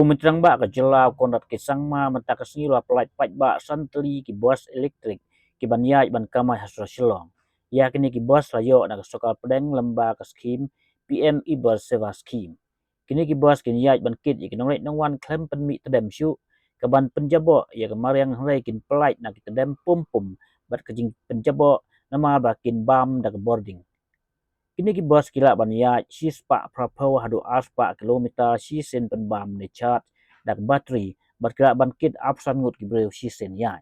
Mencerang bak ke jelau Conrad ke sangma mentak ke sengila pelait pait bak santeli ki bos elektrik ki ban yai ban kamai hasra shillong. Ya kini ki bos layo nak sokal pedeng lemba ke skim PM Iber Seva Scheme. Kini ki bos kini yai ban kit ki nongret nongwan klem pen mi tedem syu ke ban penjabo ya ke mariang hrai kin pelait nak tedem pum pum bat kejing penjabo nama bakin bam dak boarding. Kini ki bos kila ban ya si spa prapo hadu aspa kilometer si sen pen bam ne chat dak bateri bat kila ban kit apsan ngut ki breu si sen ya.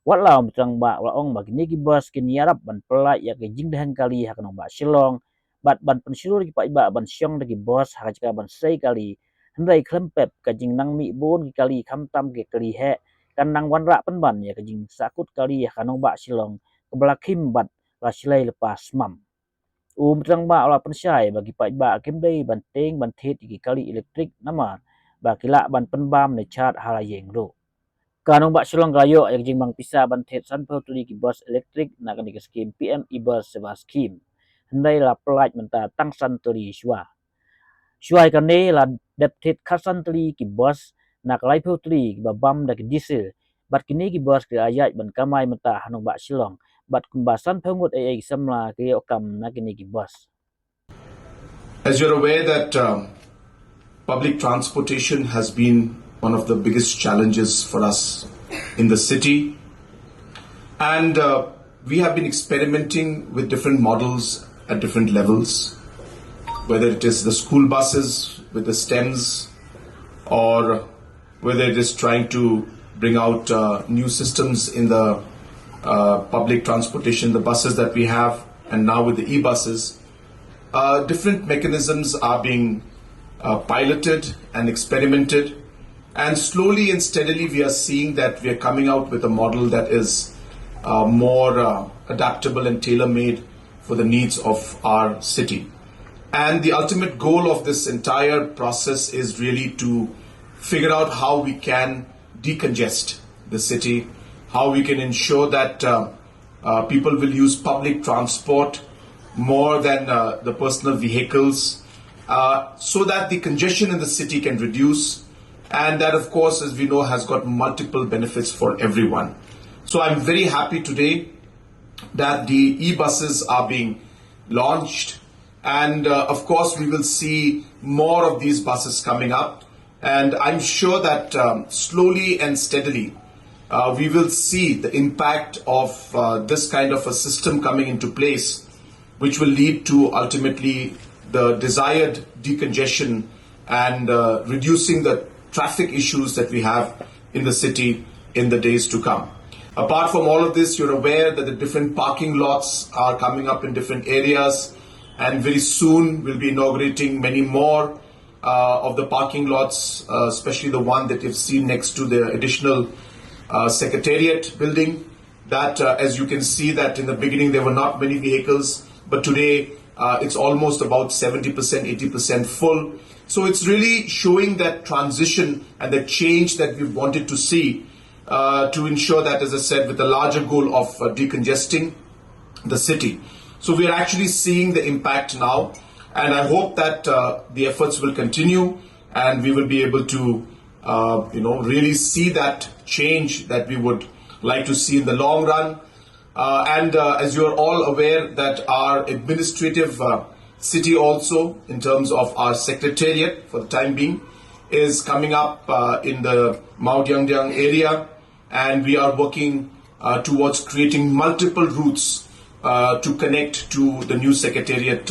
Wat lau mitang ba wa ong ba kini ki bos kini yarap ban pelai ya ke jing dehang kali ha kanong ba silong bat ban pensilur ki pa iba ban siong de ki bos ha ka ban sei kali hendai klempep ka jing nang mi bon ki kali kham tam ke kali he kan nang wan ra pen ban ya ke jing sakut kali ha kanong ba silong ke belakim bat la silai lepas mam. Mitang ba ola pensyai bagi pa ba kem dei ban teng ban thet ki kali elektrik nama ba kila ban penbam ne chat halayeng ro. Kanong ba silong gayo yang jing bang pisa ban thet san po tuli ki bos elektrik na kan ki skim PM Iber Seva Scheme. Hendai la pelait menta tang san tuli shwa. Shwa kan ne la dep thet khasan tuli ki bos na kalai po tuli ki bam da ki diesel. Bat kini ki bos ki ayat ban kamai menta hanong ba silong. But kumbasan pengut ay samla kaya okam na kini ki bos. As you're aware that public transportation has been one of the biggest challenges for us in the city, and we have been experimenting with different models at different levels, whether it is the school buses with the stems or whether it is trying to bring out new systems in the public transportation, the buses that we have, and now with the e-buses, different mechanisms are being piloted and experimented, and slowly and steadily we are seeing that we are coming out with a model that is more adaptable and tailor-made for the needs of our city. And the ultimate goal of this entire process is really to figure out how we can decongest the city, how we can ensure that people will use public transport more than the personal vehicles, so that the congestion in the city can reduce, and that, of course, as we know, has got multiple benefits for everyone. So I'm very happy today that the e-buses are being launched, and of course we will see more of these buses coming up, and I'm sure that slowly and steadily we will see the impact of this kind of a system coming into place, which will lead to ultimately the desired decongestion and reducing the traffic issues that we have in the city in the days to come. Apart from all of this, you're aware that the different parking lots are coming up in different areas, and very soon we'll be inaugurating many more of the parking lots, especially the one that you've seen next to the additional Secretariat building. That, as you can see, that in the beginning there were not many vehicles, but today it's almost about 70%, 80% full. So it's really showing that transition and the change that we wanted to see to ensure that, as I said, with the larger goal of decongesting the city. So we are actually seeing the impact now, and I hope that the efforts will continue and we will be able to really see that change that we would like to see in the long run. And as you are all aware that our administrative city also, in terms of our secretariat for the time being, is coming up in the Modernizing area, and we are working towards creating multiple routes to connect to the new secretariat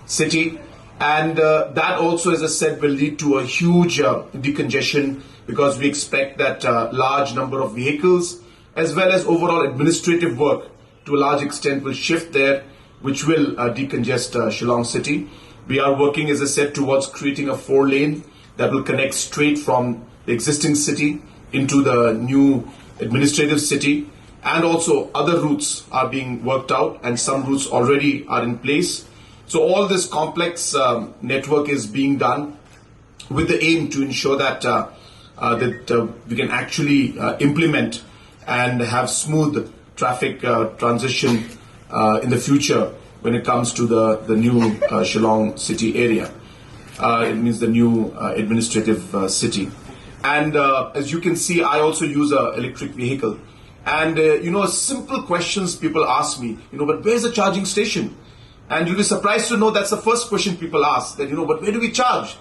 city. And that also, as I said, will lead to a huge decongestion, because we expect that large number of vehicles as well as overall administrative work to a large extent will shift there, which will decongest Shillong city. We are working, as I said, towards creating a 4-lane that will connect straight from the existing city into the new administrative city, and also other routes are being worked out and some routes already are in place. So all this complex network is being done with the aim to ensure that we can actually implement and have smooth traffic transition in the future when it comes to the new Shillong city area. It means the new administrative city. And as you can see, I also use an electric vehicle. And, simple questions people ask me, but where's the charging station? And you'll be surprised to know that's the first question people ask, that, but where do we charge?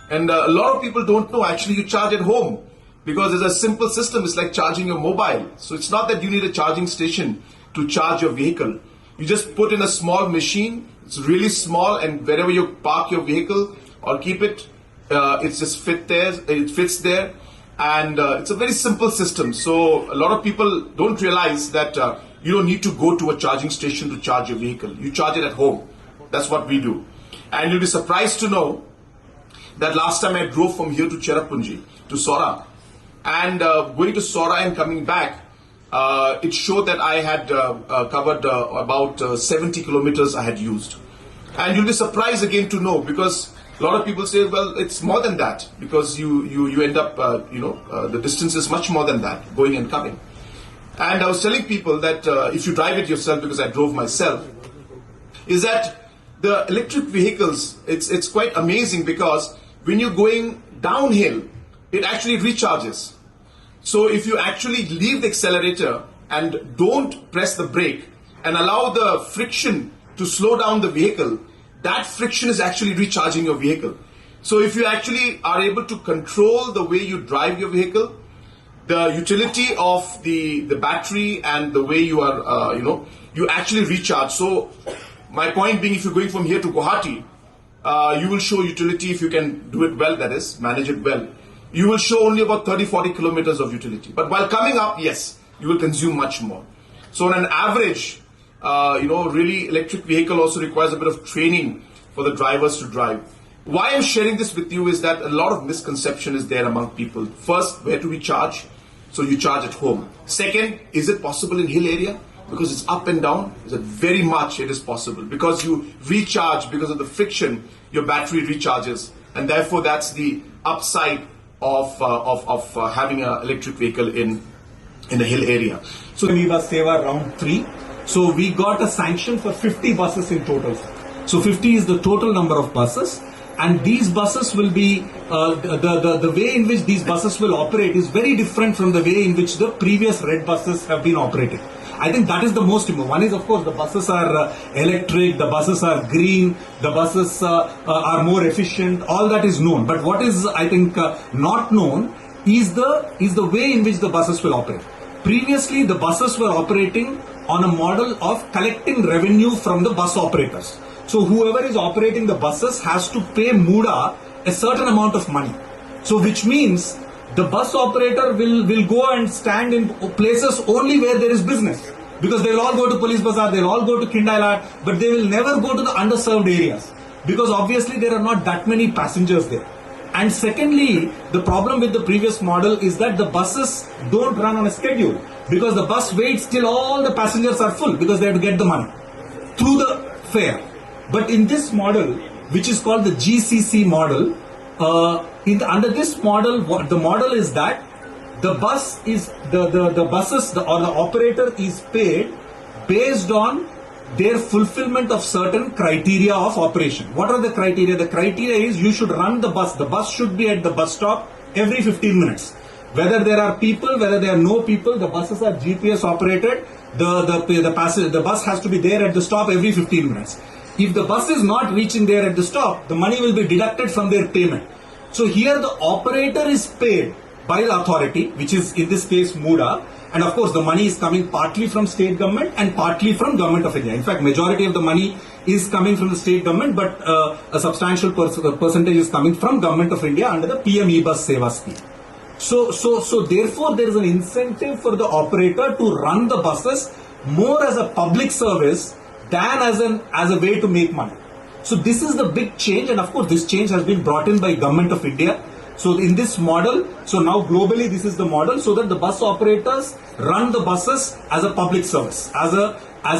And a lot of people don't know, actually you charge at home, because there's a simple system. It's like charging your mobile. So it's not that you need a charging station to charge your vehicle. You just put in a small machine. It's really small, and wherever you park your vehicle or keep it, it just fits there. And it's a very simple system. So a lot of people don't realize that you don't need to go to a charging station to charge your vehicle. You charge it at home. That's what we do. And you'll be surprised to know that last time I drove from here to Cherrapunji, to Sora, and going to Sora and coming back, it showed that I had covered about 70 kilometers I had used. And you'll be surprised again to know, because a lot of people say, well, it's more than that, because you end up, the distance is much more than that, going and coming. And I was telling people that if you drive it yourself, because I drove myself, is that the electric vehicles, it's quite amazing, because when you're going downhill, it actually recharges. So if you actually leave the accelerator and don't press the brake and allow the friction to slow down the vehicle, that friction is actually recharging your vehicle. So if you actually are able to control the way you drive your vehicle, the utility of the battery and the way you are, you actually recharge. So my point being, if you're going from here to Guwahati, you will show utility if you can do it well, that is, manage it well. You will show only about 30-40 kilometers of utility. But while coming up, yes, you will consume much more. So on an average, really electric vehicle also requires a bit of training for the drivers to drive. Why I'm sharing this with you is that a lot of misconception is there among people. First, where do we charge? So you charge at home. Second, is it possible in hill area? Because it's up and down, is it very much it is possible. Because you recharge, because of the friction, your battery recharges. And therefore, that's the upside of having an electric vehicle in a hill area. So we was Seva round 3. So we got a sanction for 50 buses in total. So 50 is the total number of buses. And these buses will be, the way in which these buses will operate is very different from the way in which the previous red buses have been operated. I think that is the most important. One is, of course, the buses are electric, the buses are green, the buses are more efficient. All that is known. But what is, I think, not known is the way in which the buses will operate. Previously, the buses were operating on a model of collecting revenue from the bus operators. So whoever is operating the buses has to pay Muda a certain amount of money. So which means the bus operator will go and stand in places only where there is business. Because they will all go to Police Bazaar, they will all go to Khapngiah, but they will never go to the underserved areas. Because obviously there are not that many passengers there. And secondly, the problem with the previous model is that the buses don't run on a schedule. Because the bus waits till all the passengers are full, because they have to get the money through the fare. But in this model, which is called the GCC model, under this model, the model is that the bus is the buses or the operator is paid based on their fulfillment of certain criteria of operation. What are the criteria? The criteria is you should run the bus. The bus should be at the bus stop every 15 minutes. Whether there are people, whether there are no people, the buses are GPS operated. The bus has to be there at the stop every 15 minutes. If the bus is not reaching there at the stop, the money will be deducted from their payment. So here the operator is paid by the authority, which is in this case Muda, and of course the money is coming partly from state government and partly from Government of India. In fact, majority of the money is coming from the state government, but a substantial percentage is coming from Government of India under the PM E-Bus Seva scheme. So therefore there is an incentive for the operator to run the buses more as a public service than as a way to make money. So this is the big change, and of course this change has been brought in by Government of India. So in this model, so now globally this is the model, so that the bus operators run the buses as a public service, as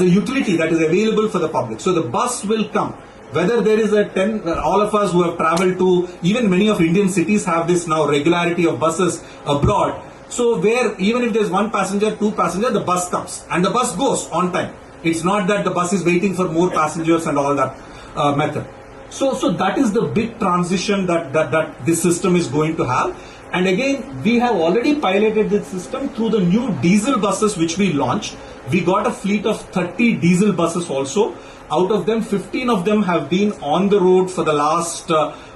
a utility that is available for the public. So the bus will come. Whether there is all of us who have traveled to, even many of Indian cities have this now regularity of buses abroad. So where even if there's one passenger, two passenger, the bus comes and the bus goes on time. It's not that the bus is waiting for more passengers and all that method. So that is the big transition that this system is going to have. And again, we have already piloted this system through the new diesel buses which we launched. We got a fleet of 30 diesel buses also. Out of them, 15 of them have been on the road for the last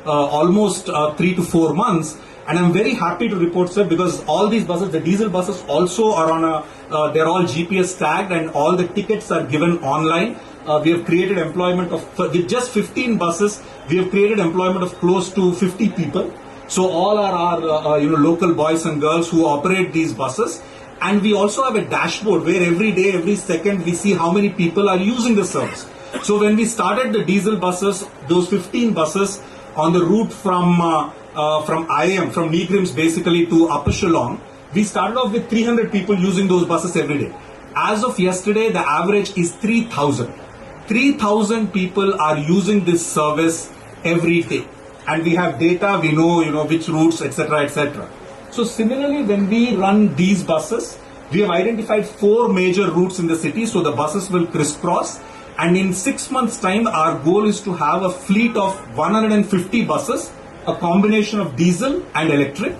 almost 3 to 4 months. And I'm very happy to report, sir, because all these buses, the diesel buses also are on they're all GPS tagged and all the tickets are given online. We have created employment of, with just 15 buses, we have created employment of close to 50 people. So all are our local boys and girls who operate these buses. And we also have a dashboard where every day, every second, we see how many people are using the service. So when we started the diesel buses, those 15 buses on the route from IM, from Negrims basically to Upper Shillong, we started off with 300 people using those buses every day. As of yesterday, the average is 3,000. 3,000 people are using this service every day. And we have data, we know, which routes, etc., etc. So similarly, when we run these buses, we have identified 4 major routes in the city. So the buses will crisscross. And in 6 months' time, our goal is to have a fleet of 150 buses, a combination of diesel and electric.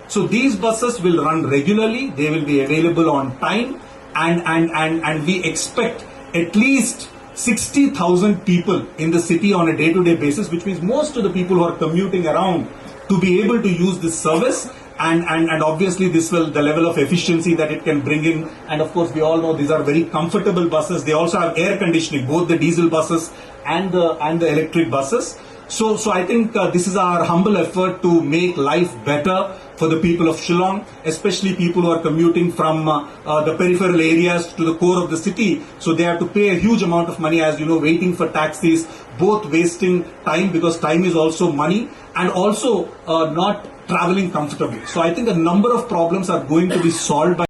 So these buses will run regularly. They will be available on time. And we expect at least 60,000 people in the city on a day-to-day basis, which means most of the people who are commuting around to be able to use this service. And obviously this will, the level of efficiency that it can bring in. And of course, we all know these are very comfortable buses. They also have air conditioning, both the diesel buses and the electric buses. So I think this is our humble effort to make life better for the people of Shillong, especially people who are commuting from the peripheral areas to the core of the city. So they have to pay a huge amount of money, as you know, waiting for taxis, both wasting time because time is also money, and also not traveling comfortably. So I think a number of problems are going to be solved by